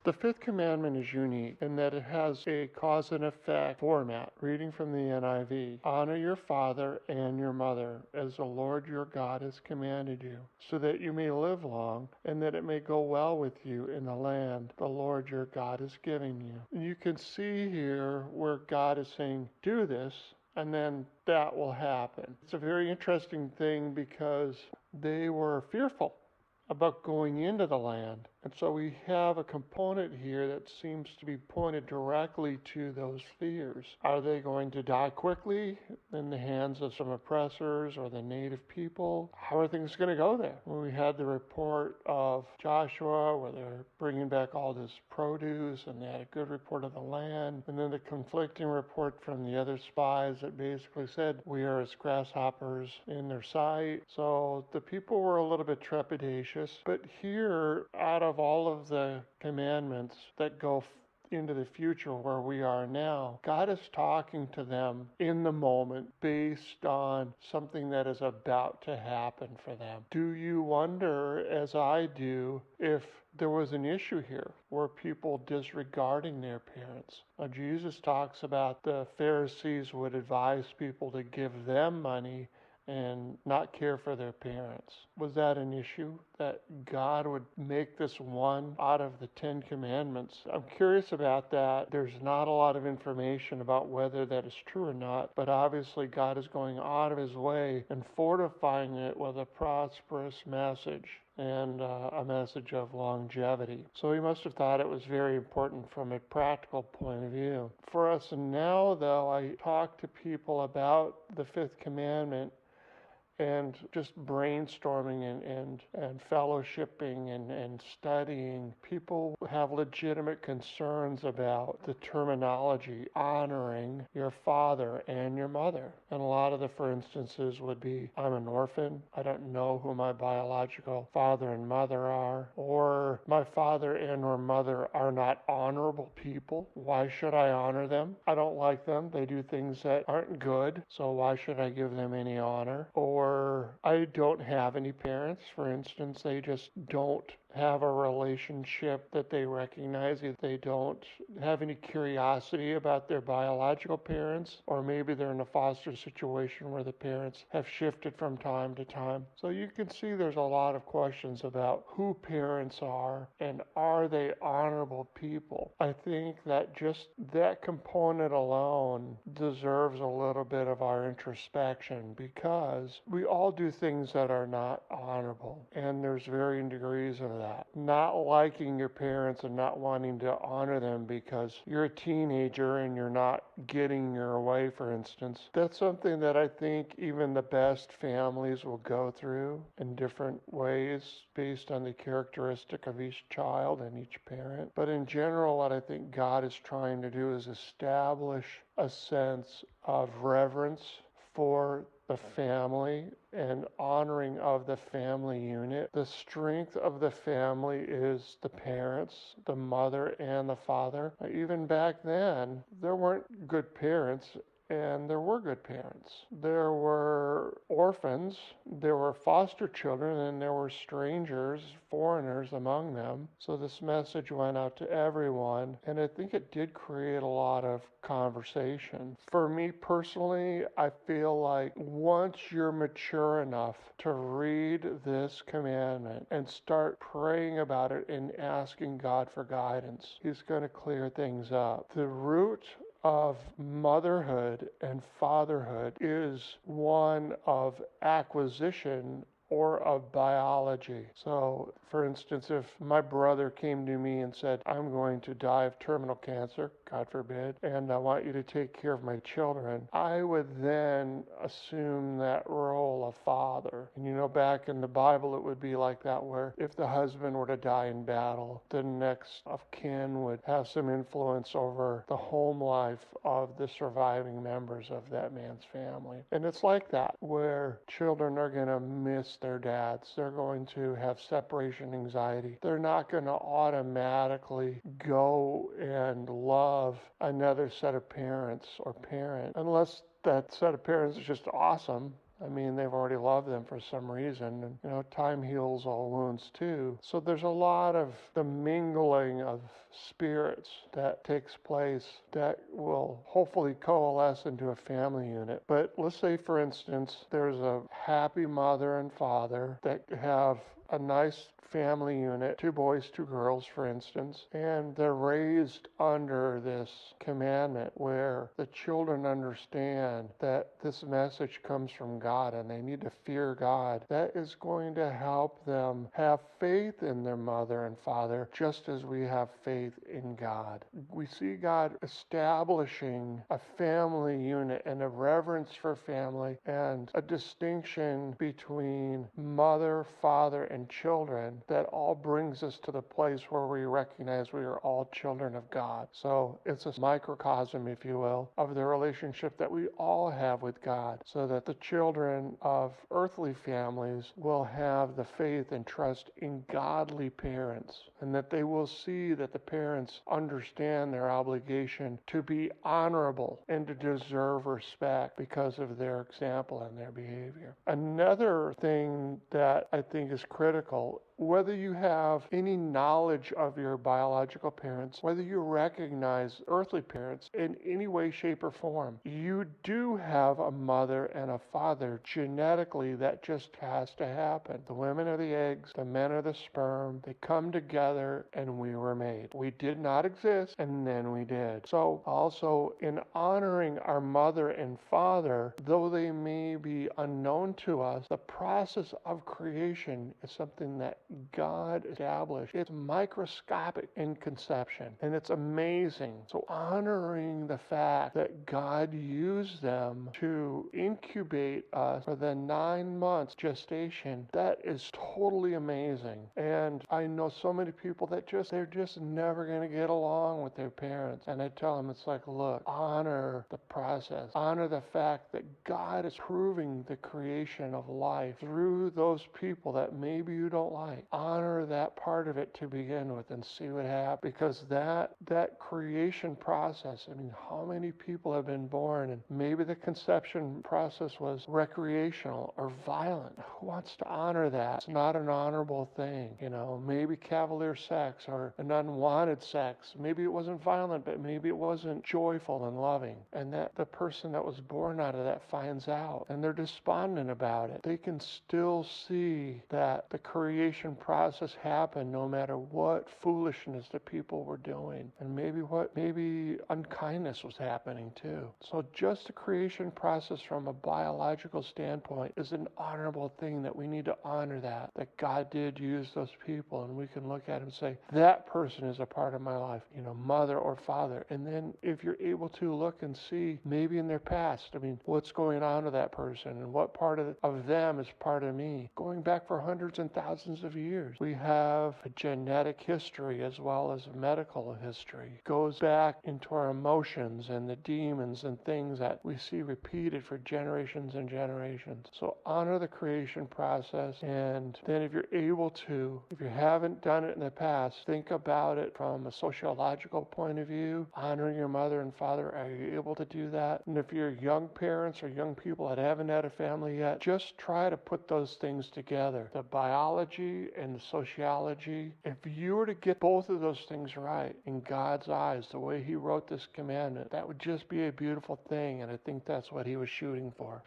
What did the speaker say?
The fifth commandment is unique in that it has a cause and effect format. Reading from the NIV. Honor your father and your mother as the Lord your God has commanded you, so that you may live long and that it may go well with you in the land the Lord your God is giving you. And you can see here where God is saying, do this, and then that will happen. It's a very interesting thing because they were fearful about going into the land. And so we have a component here that seems to be pointed directly to those fears. Are they going to die quickly in the hands of some oppressors or the native people? How are things going to go there? When we had the report of Joshua where they're bringing back all this produce and they had a good report of the land, and then the conflicting report from the other spies that basically said, we are as grasshoppers in their sight. So the people were a little bit trepidatious. But here, out of all of the commandments that go into the future where we are now, God is talking to them in the moment based on something that is about to happen for them. Do you wonder, as I do, if there was an issue here where people disregarding their parents? Jesus talks about the Pharisees would advise people to give them money and not care for their parents. Was that an issue that God would make this one out of the 10 commandments? I'm curious about that. There's not a lot of information about whether that is true or not, but obviously God is going out of his way and fortifying it with a prosperous message and a message of longevity. So he must have thought it was very important from a practical point of view. For us now, though, I talk to people about the fifth commandment and just brainstorming and fellowshipping and studying. People have legitimate concerns about the terminology, honoring your father and your mother. And a lot of the for instances would be, I'm an orphan, I don't know who my biological father and mother are, or my father and or mother are not honorable people. Why should I honor them? I don't like them. They do things that aren't good, so why should I give them any honor? Or I don't have any parents, for instance. They just don't have a relationship that they recognize. They don't have any curiosity about their biological parents, or maybe they're in a foster situation where the parents have shifted from time to time. So you can see there's a lot of questions about who parents are and are they honorable people. I think that just that component alone deserves a little bit of our introspection, because we all do things that are not honorable, and there's varying degrees of that. Not liking your parents and not wanting to honor them because you're a teenager and you're not getting your way, for instance. That's something that I think even the best families will go through in different ways based on the characteristic of each child and each parent. But in general, what I think God is trying to do is establish a sense of reverence for the family and honoring of the family unit. The strength of the family is the parents, the mother and the father. Even back then, there weren't good parents and there were good parents. There were orphans, there were foster children, and there were strangers, foreigners among them. So this message went out to everyone, and I think it did create a lot of conversation. For me personally, I feel like once you're mature enough to read this commandment and start praying about it and asking God for guidance, He's going to clear things up. The root of motherhood and fatherhood is one of acquisition or of biology. So, for instance, if my brother came to me and said, I'm going to die of terminal cancer, God forbid, and I want you to take care of my children, I would then assume that role of father. And you know, back in the Bible, it would be like that, where if the husband were to die in battle, the next of kin would have some influence over the home life of the surviving members of that man's family. And it's like that, where children are going to miss their dads. They're going to have separation anxiety. They're not going to automatically go and love another set of parents or parent unless that set of parents is just awesome I mean, they've already loved them for some reason. And, time heals all wounds too. So there's a lot of the mingling of spirits that takes place that will hopefully coalesce into a family unit. But let's say, for instance, there's a happy mother and father that have a nice family unit, 2 boys, 2 girls, for instance, and they're raised under this commandment where the children understand that this message comes from God and they need to fear God. That is going to help them have faith in their mother and father just as we have faith in God. We see God establishing a family unit and a reverence for family and a distinction between mother, father, and children that all brings us to the place where we recognize we are all children of God. So it's a microcosm, if you will, of the relationship that we all have with God, so that the children of earthly families will have the faith and trust in godly parents, and that they will see that the parents understand their obligation to be honorable and to deserve respect because of their example and their behavior. Another thing that I think is critical, whether you have any knowledge of your biological parents, whether you recognize earthly parents in any way, shape, or form, you do have a mother and a father genetically. That just has to happen. The women are the eggs, the men are the sperm. They come together and we were made. We did not exist and then we did. So also in honoring our mother and father, though they may be unknown to us, the process of creation is something that God established. It's microscopic in conception, and it's amazing. So honoring the fact that God used them to incubate us for the 9 months gestation, that is totally amazing. And I know so many people that they're just never going to get along with their parents. And I tell them, it's like, look, honor the process. Honor the fact that God is proving the creation of life through those people that maybe you don't like. Honor that part of it to begin with and see what happens. Because that creation process, I mean, how many people have been born and maybe the conception process was recreational or violent? Who wants to honor that? It's not an honorable thing. Maybe cavalier sex or an unwanted sex. Maybe it wasn't violent, but maybe it wasn't joyful and loving. And that the person that was born out of that finds out and they're despondent about it. They can still see that the creation process happened no matter what foolishness the people were doing, and maybe unkindness was happening too. So just the creation process from a biological standpoint is an honorable thing that we need to honor, that God did use those people, and we can look at them and say, that person is a part of my life, mother or father. And then if you're able to look and see maybe in their past, I mean, what's going on to that person and what part of them is part of me, going back for hundreds and thousands of years. We have a genetic history as well as a medical history. It goes back into our emotions and the demons and things that we see repeated for generations and generations. So honor the creation process, and then if you're able to, if you haven't done it in the past, think about it from a sociological point of view. Honoring your mother and father, are you able to do that? And if you're young parents or young people that haven't had a family yet, just try to put those things together. The biology and the sociology. If you were to get both of those things right in God's eyes, the way He wrote this commandment, that would just be a beautiful thing, and I think that's what He was shooting for.